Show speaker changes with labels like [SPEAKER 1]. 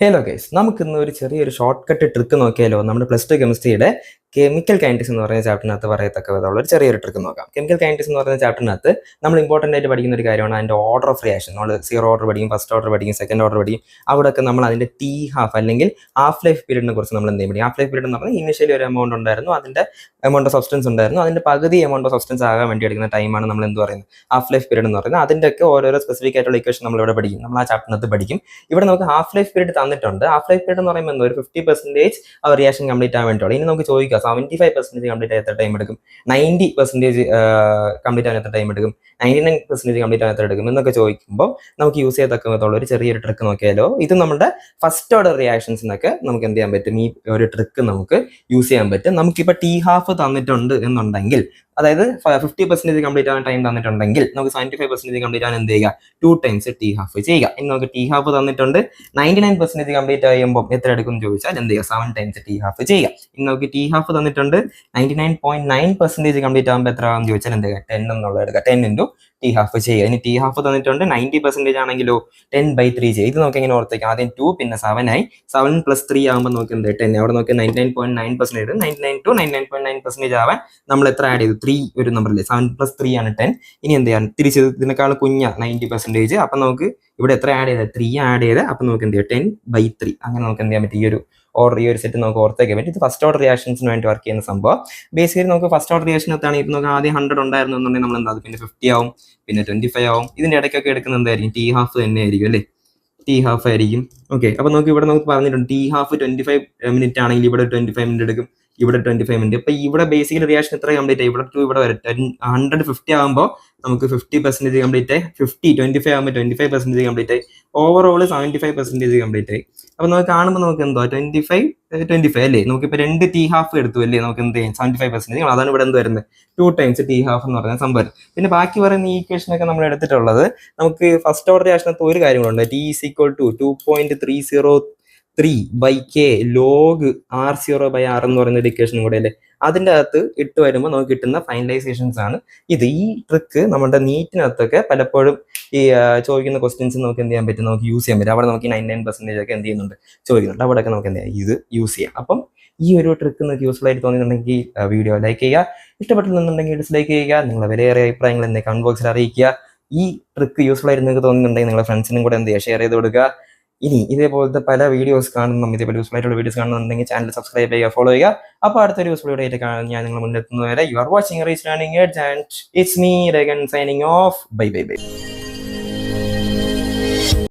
[SPEAKER 1] Hello guys, നമുക്കിന്ന് ഒരു ചെറിയൊരു ഷോർട്ട് കട്ട് ട്രിക്ക് നോക്കിയാലോ. നമ്മുടെ പ്ലസ് ടു കെമിസ്ട്രിയുടെ കെമിക്കൽ കൈനറ്റിക്സ് എന്ന് പറയുന്ന ചാപ്റ്ററിനകത്ത് പറയത്തക്ക വിധമുള്ള ഒരു ചെറിയൊരു ട്രിക്ക് നോക്കാം. കെമിക്കൽ കൈനറ്റിക്സ് എന്ന് പറയുന്ന ചാപ്റ്ററിനകത്ത് നമ്മൾ ഇമ്പോർട്ടൻ്റ് ആയിട്ട് പഠിക്കുന്ന ഒരു കാര്യമാണ് അതിൻ്റെ ഓർഡർ ഓഫ് റിയാക്ഷൻ. നമ്മൾ സീറോ ഓർഡർ പഠിക്കും, ഫസ്റ്റ് ഓർഡർ പഠിക്കും, സെക്കൻഡ് ഓർഡർ പഠിക്കും. അവിടെയൊക്കെ നമ്മൾ അതിൻ്റെ ടി ഹാഫ് അല്ലെങ്കിൽ ഹാഫ് ലൈഫ് പീരീഡിനെ കുറിച്ച് നമ്മൾ എന്ത് ചെയ്യും? ഹാഫ് ലൈഫ് പീരീഡ് എന്ന് പറഞ്ഞാൽ ഇനിഷ്യലി ഒരു എമൗണ്ട് ഉണ്ടായിരുന്നു, അതിൻ്റെ എമൗണ്ട് ഓഫ് സബ്സ്റ്റൻസ് ഉണ്ടായിരുന്നു, അതിൻ്റെ പകുതി എമൗണ്ട് ഓഫ് സബ്സ്റ്റൻസ് ആകാൻ വേണ്ടി എടുക്കുന്ന ടൈമാണ് നമ്മൾ എന്ത് പറയുന്നത്? ഹാഫ് ലൈഫ് പീരീഡ് എന്ന് പറയുന്നത്. അതിൻ്റെയൊക്കെ ഓരോരോ സ്പെസിഫിക് ആയിട്ടുള്ള ഇക്വേഷൻ നമ്മളിവിടെ പഠിക്കും, നമ്മൾ ആ ചാപ്റ്ററിനകത്ത് പഠിക്കും. ഇവിടെ നമുക്ക് ഹാഫ് ലൈഫ് പീരീഡ് തന്നിട്ടുണ്ട്. ഹാഫ് ലൈഫ് പീരീഡ് എന്ന് പറയുമ്പോൾ ഒരു 50% റിയാക്ഷൻ കംപ്ലീറ്റ് ആവാൻ വേണ്ടിയുള്ളൂ. ഇനി നമുക്ക് ചോദിക്കാം 75% കംപ്ലീറ്റ് ആയി എത്ര ടൈം എടുക്കും, 90% കംപ്ലീറ്റ് ആവാൻ എത്ര ടൈം എടുക്കും, 99% കംപ്ലീറ്റ് ആവാൻ എത്ര എടുക്കും എന്നൊക്കെ ചോദിക്കുമ്പോൾ നമുക്ക് യൂസ് ചെയ്യത്തക്ക വിധമുള്ള ഒരു ചെറിയൊരു ട്രിക്ക് നോക്കിയാലോ. ഇത് നമ്മുടെ ഫസ്റ്റ് ഓർഡർ റിയാക്ഷൻസിനൊക്കെ നമുക്ക് എന്ത് ചെയ്യാൻ പറ്റും? ഈ ഒരു ട്രിക്ക് നമുക്ക് യൂസ് ചെയ്യാൻ പറ്റും. നമുക്കിപ്പോൾ ടി ഹാഫ് തന്നിട്ടുണ്ട് എന്നുണ്ടെങ്കിൽ, അതായത് 50% കംപ്ലീറ്റ് ആവാൻ ടൈം തന്നിട്ടുണ്ടെങ്കിൽ നമുക്ക് 75% കംപ്ലീറ്റ് ആവാൻ എന്ത് ചെയ്യുക? 2 ടൈംസ് ടി ഹാഫ് ചെയ്യുക. ഇനി നമുക്ക് ടി ഹാഫ് തന്നിട്ടുണ്ട്, 99% കംപ്ലീറ്റ് ആകുമ്പോൾ എത്ര എടുക്കും എന്ന് ചോദിച്ചാൽ എന്ത് ചെയ്യുക? 7 ടൈംസ് ടി ഹാഫ് ചെയ്യുക. ഇനി നമുക്ക് ടി ഹാഫ് തന്നിട്ടുണ്ട്, 99.9% കംപ്ലീറ്റ് ആകുമ്പോൾ എത്ര ആകും ചോദിച്ചാൽ എന്ത് ചെയ്യുക? 10 എന്നുള്ളത് എടുക്കുക. 10 ഇൻറ്റു ടി ഹാഫ് ചെയ്യുക. ഇനി ടി ഹാഫ് തന്നിട്ടുണ്ട് 90% ആണെങ്കിലോ 10/3 ചെയ്യുക. ഇത് നമുക്ക് എങ്ങനെ ഓർത്തേക്കാം? ആദ്യം 2 പിന്നെ 7 ആയി. 7 + 3 ആകുമ്പോൾ നോക്കി എന്ത്? 10. അവിടെ നോക്കി 99.9%. 99 to 99.9% ആവാൻ നമ്മൾ എത്ര ആഡ് ചെയ്തു? 3 ഒരു നമ്പറില്ലേ? 7 + 3 ആണ് 10. ഇനി എന്ത് ചെയ്യാൻ? തിരിച്ച് ഇതിനേക്കാൾ കുഞ്ഞ 90%. അപ്പം നമുക്ക് ഇവിടെ എത്ര ആഡ് ചെയ്തത്? 3 ആഡ് ചെയ്ത്. അപ്പം നമുക്ക് എന്ത് ചെയ്യാം? 10/3. അങ്ങനെ നമുക്ക് എന്ത് ചെയ്യാൻ പറ്റും? ഈ ഒരു സെറ്റ് നമുക്ക് ഓർത്തേക്കാൻ പറ്റും. ഇത് ഫസ്റ്റ് ഓർഡർ റിയാക്ഷൻസിന് വേണ്ടി വർക്ക് ചെയ്യുന്ന സംഭവം. ബേസിക്കലി നമുക്ക് ഫസ്റ്റ് ഓർഡർ റിയാക്ഷനകത്താണ് ഇത് നമുക്ക് ആദ്യം 100 ഉണ്ടായിരുന്നു എന്നുണ്ടെങ്കിൽ നമ്മൾ എന്താ, പിന്നെ 50 ആവും, പിന്നെ 25 ആവും. ഇതിന്റെ ഇടയ്ക്കൊക്കെ എടുക്കുന്നത് എന്തായിരിക്കും? ടി ഹാഫ് തന്നെ ആയിരിക്കും അല്ലേ? ടി ഹാഫ് ആയിരിക്കും. ഓക്കെ, അപ്പൊ നമുക്ക് ഇവിടെ നമുക്ക് പറഞ്ഞിട്ടുണ്ട് ടി ഹാഫ് 25 മിനിറ്റ് ആണെങ്കിൽ ഇവിടെ 25 മിനിറ്റ് എടുക്കും, ഇവിടെ 25 മിനിറ്റ്. അപ്പൊ ഇവിടെ ബേസിക്കലി റിയാക്ഷൻ എത്ര കംപ്ലീറ്റ് ആയി? ഇവിടെ 2 ഇവിടെ വരെ 150 ആകുമ്പോൾ നമുക്ക് 50% കംപ്ലീറ്റ് ആയി. 25 ആകുമ്പോൾ 25% കംപ്ലീറ്റ് ആയി. ഓവറോൾ 75% കംപ്ലീറ്റ് ആയി. അപ്പൊ നമുക്ക് കാണുമ്പോൾ നമുക്ക് എന്തോ 25 അല്ലേ? നമുക്കിപ്പോൾ 2 ടി ഹാഫ് എടുത്തു അല്ലേ? നമുക്ക് എന്ത് ചെയ്യും? 75%. അതാണ് ഇവിടെ എന്ത് വരുന്നത്? 2 ടൈംസ് ടി ഹാഫ് എന്ന് പറയുന്ന സംഭവം. പിന്നെ ബാക്കി പറയുന്ന ഈ ഇക്വേഷനൊക്കെ നമ്മൾ എടുത്തിട്ടുള്ളത് നമുക്ക് ഫസ്റ്റ് ഓർഡർ റിയാക്ഷനകത്ത് ഒരു കാര്യങ്ങളുണ്ട്. T is equal to 2.303/K log R0/R എന്ന് പറയുന്ന ഒരു ഇക്വേഷനും കൂടെ അല്ലേ? അതിൻ്റെ അകത്ത് ഇട്ട് വരുമ്പോൾ നമുക്ക് കിട്ടുന്ന ഫൈനലൈസേഷൻസ് ആണ് ഇത്. ഈ ട്രിക്ക് നമ്മുടെ നീറ്റിനകത്തൊക്കെ പലപ്പോഴും ഈ ചോദിക്കുന്ന ക്വസ്റ്റ്യൻസ് നമുക്ക് എന്ത് ചെയ്യാൻ പറ്റും? നമുക്ക് യൂസ് ചെയ്യാൻ പറ്റും. അവിടെ നമുക്ക് 99% ഒക്കെ എന്ത് ചെയ്യുന്നുണ്ട്? ചോദിക്കുന്നുണ്ട്. അവിടെയൊക്കെ നമുക്ക് എന്ത് ചെയ്യാം? ഇത് യൂസ് ചെയ്യാം. അപ്പം ഈ ഒരു ട്രിക്ക് നിങ്ങൾക്ക് യൂസ്ഫുൾ ആയിട്ട് തോന്നിയിട്ടുണ്ടെങ്കിൽ വീഡിയോ ലൈക്ക് ചെയ്യുക. ഇഷ്ടപ്പെട്ടില്ലെന്നുണ്ടെങ്കിൽ ഡിസ്ലൈക്ക് ചെയ്യുക. നിങ്ങളുടെ വിലയേറിയ അഭിപ്രായങ്ങൾ എന്നെ കമന്റ് ബോക്സിൽ അറിയിക്കുക. ഈ ട്രിക്ക് യൂസ്ഫുൾ ആയിട്ട് നിങ്ങൾക്ക് തോന്നുന്നുണ്ടെങ്കിൽ നിങ്ങളുടെ ഫ്രണ്ട്സിനും കൂടെ എന്ത് ചെയ്യുക? ഷെയർ ചെയ്ത് കൊടുക്കുക. ഇനി ഇതേപോലത്തെ പല വീഡിയോസ് കാണണം, ഇതേപോലെ യൂസ്ഫുൾ ആയിട്ടുള്ള വീഡിയോസ് കാണുന്നുണ്ടെങ്കിൽ ചാനൽ സബ്സ്ക്രൈബ് ചെയ്യുക, ഫോളോ ചെയ്യുക. അപ്പോൾ അടുത്തൊരു യൂസ്ഫുൾ വീഡിയോ ആയിട്ട് കാണാൻ ഞാൻ നിങ്ങൾ മുന്നെത്തുന്നവരെ you are watching reach learning edge and it's me Ragan signing off. Bye bye by.